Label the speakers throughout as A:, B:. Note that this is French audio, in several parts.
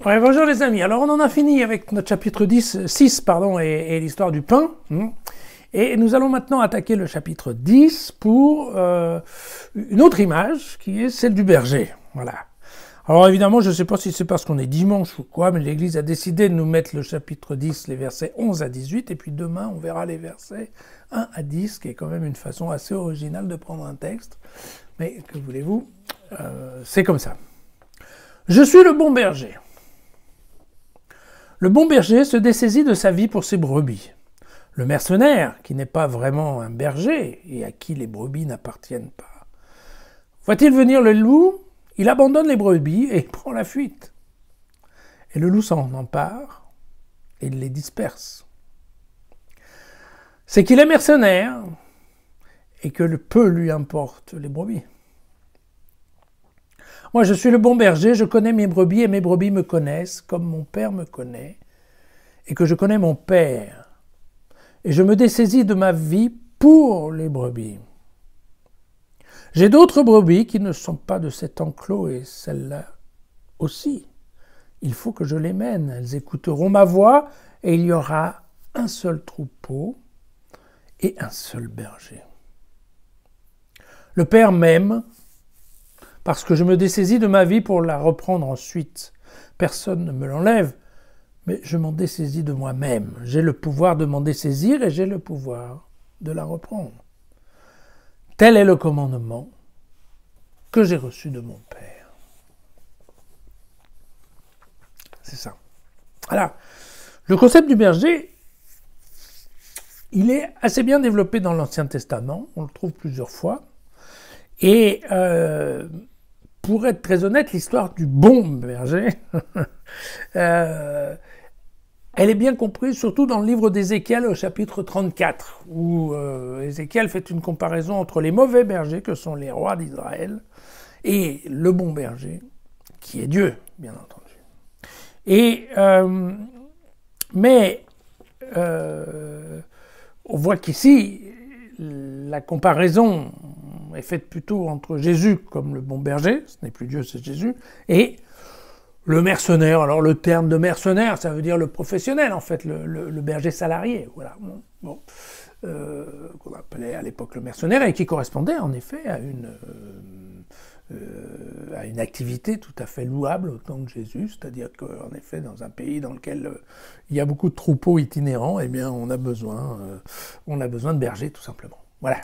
A: Ouais, bonjour les amis. Alors on en a fini avec notre chapitre 6 et l'histoire du pain. Et nous allons maintenant attaquer le chapitre 10 pour une autre image qui est celle du berger. Voilà. Alors évidemment, je ne sais pas si c'est parce qu'on est dimanche ou quoi, mais l'Église a décidé de nous mettre le chapitre 10, les versets 11 à 18, et puis demain on verra les versets 1 à 10, qui est quand même une façon assez originale de prendre un texte. Mais que voulez-vous, c'est comme ça. Je suis le bon berger. Le bon berger se dessaisit de sa vie pour ses brebis. Le mercenaire, qui n'est pas vraiment un berger et à qui les brebis n'appartiennent pas. Voit-il venir le loup, il abandonne les brebis et prend la fuite. Et le loup s'en empare et il les disperse. C'est qu'il est mercenaire et que peu lui importe les brebis. Moi, je suis le bon berger, je connais mes brebis et mes brebis me connaissent comme mon père me connaît et que je connais mon père. Et je me dessaisis de ma vie pour les brebis. J'ai d'autres brebis qui ne sont pas de cet enclos et celles-là aussi. Il faut que je les mène, elles écouteront ma voix et il y aura un seul troupeau et un seul berger. Le Père m'aime parce que je me dessaisis de ma vie pour la reprendre ensuite. Personne ne me l'enlève, mais je m'en dessaisis de moi-même. J'ai le pouvoir de m'en dessaisir et j'ai le pouvoir de la reprendre. Tel est le commandement que j'ai reçu de mon Père. C'est ça. Voilà. Le concept du berger, il est assez bien développé dans l'Ancien Testament. On le trouve plusieurs fois. Et pour être très honnête, l'histoire du bon berger, elle est bien comprise surtout dans le livre d'Ézéchiel au chapitre 34, où Ézéchiel fait une comparaison entre les mauvais bergers, que sont les rois d'Israël, et le bon berger, qui est Dieu, bien entendu. Et, on voit qu'ici, la comparaison est faite plutôt entre Jésus comme le bon berger, ce n'est plus Dieu, c'est Jésus, et le mercenaire. Alors le terme de mercenaire, ça veut dire le professionnel en fait, le berger salarié, voilà. Bon. Qu'on appelait à l'époque le mercenaire et qui correspondait en effet à une activité tout à fait louable au temps de Jésus, c'est-à-dire qu'en effet dans un pays dans lequel il y a beaucoup de troupeaux itinérants, eh bien on a besoin de bergers tout simplement. Voilà.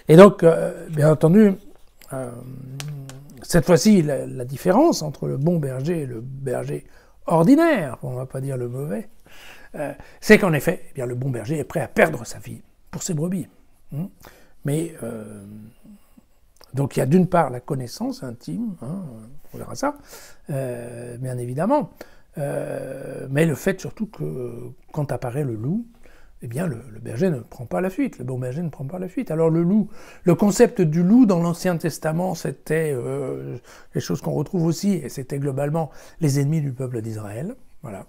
A: Et donc, bien entendu, cette fois-ci, la différence entre le bon berger et le berger ordinaire, on ne va pas dire le mauvais, c'est qu'en effet, eh bien, le bon berger est prêt à perdre sa vie pour ses brebis. Mais, donc il y a d'une part la connaissance intime, on verra ça, bien évidemment, mais le fait surtout que quand apparaît le loup, eh bien, le berger ne prend pas la fuite, le bon berger ne prend pas la fuite. Alors le loup, le concept du loup dans l'Ancien Testament, c'était les choses qu'on retrouve aussi, et c'était globalement les ennemis du peuple d'Israël. Voilà.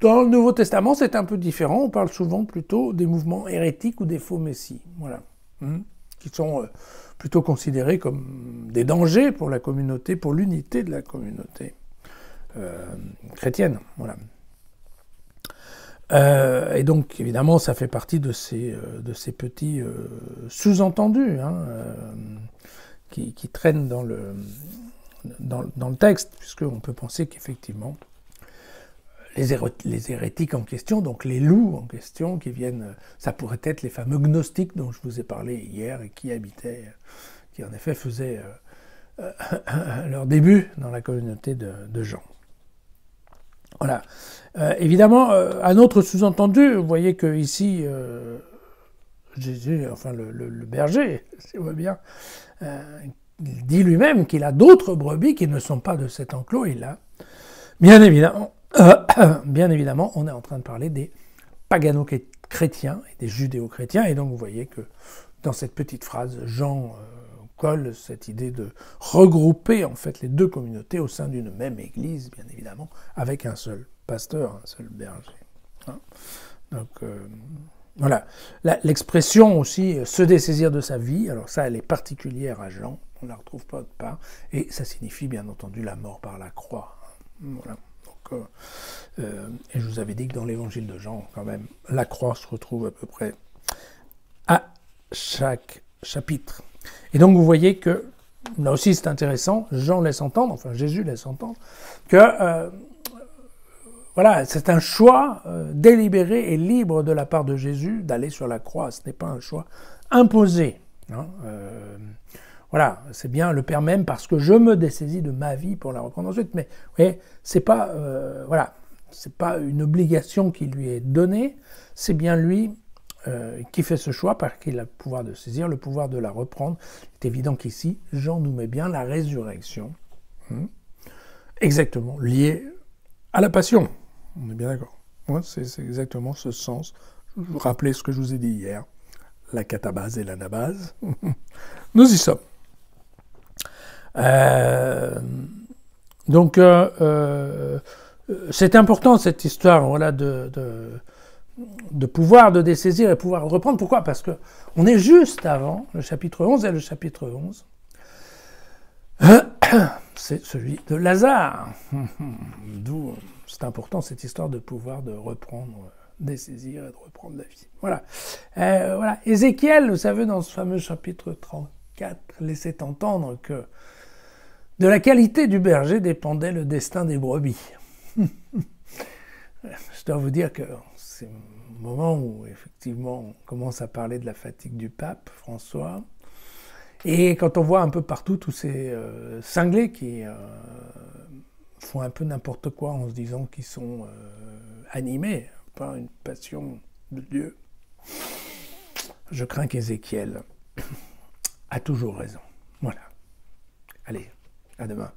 A: Dans le Nouveau Testament, c'est un peu différent, on parle souvent plutôt des mouvements hérétiques ou des faux messies, voilà, qui sont plutôt considérés comme des dangers pour la communauté, pour l'unité de la communauté chrétienne, voilà. Et donc, évidemment, ça fait partie de ces petits sous-entendus qui traînent dans le texte, puisqu'on peut penser qu'effectivement, les hérétiques en question, donc les loups en question, qui viennent, ça pourrait être les fameux gnostiques dont je vous ai parlé hier et qui en effet faisaient leur début dans la communauté de Jean. Voilà. Évidemment, un autre sous-entendu, vous voyez que ici, Jésus, enfin le berger, si on veut bien, il dit lui-même qu'il a d'autres brebis qui ne sont pas de cet enclos. Il a, bien évidemment, on est en train de parler des pagano-chrétiens et des judéo-chrétiens, et donc vous voyez que dans cette petite phrase, Jean colle cette idée de regrouper en fait les deux communautés au sein d'une même église, bien évidemment, avec un seul pasteur, un seul berger. Donc voilà. L'expression aussi, se dessaisir de sa vie, alors ça elle est particulière à Jean, on ne la retrouve pas autre part, et ça signifie bien entendu la mort par la croix. Voilà. Et je vous avais dit que dans l'évangile de Jean, quand même, la croix se retrouve à peu près à chaque chapitre. Et donc vous voyez que, là aussi c'est intéressant, Jean laisse entendre, enfin Jésus laisse entendre, que voilà, c'est un choix délibéré et libre de la part de Jésus d'aller sur la croix. Ce n'est pas un choix imposé. Hein, voilà, c'est bien le Père même parce que je me dessaisis de ma vie pour la reprendre ensuite. Mais vous voyez, c'est pas voilà, c'est pas une obligation qui lui est donnée. C'est bien lui qui fait ce choix parce qu'il a le pouvoir de saisir, le pouvoir de la reprendre. C'est évident qu'ici, Jean nous met bien la résurrection, exactement liée à la passion. On est bien d'accord. Ouais, c'est exactement ce sens. Je vous rappelais ce que je vous ai dit hier. La catabase et l'anabase. Nous y sommes. Donc, c'est important cette histoire voilà, de pouvoir de dessaisir et pouvoir reprendre. Pourquoi? Parce que on est juste avant le chapitre 11 et le chapitre 11. C'est celui de Lazare. D'où c'est important cette histoire de pouvoir de reprendre, dessaisir et de reprendre la vie. Voilà. Voilà. Ézéchiel, vous savez, dans ce fameux chapitre 34, laissait entendre que de la qualité du berger dépendait le destin des brebis. Je dois vous dire que c'est le moment où effectivement on commence à parler de la fatigue du pape François. Et quand on voit un peu partout tous ces cinglés qui font un peu n'importe quoi en se disant qu'ils sont animés par une passion de Dieu, je crains qu'Ézéchiel a toujours raison. Voilà. Allez, à demain.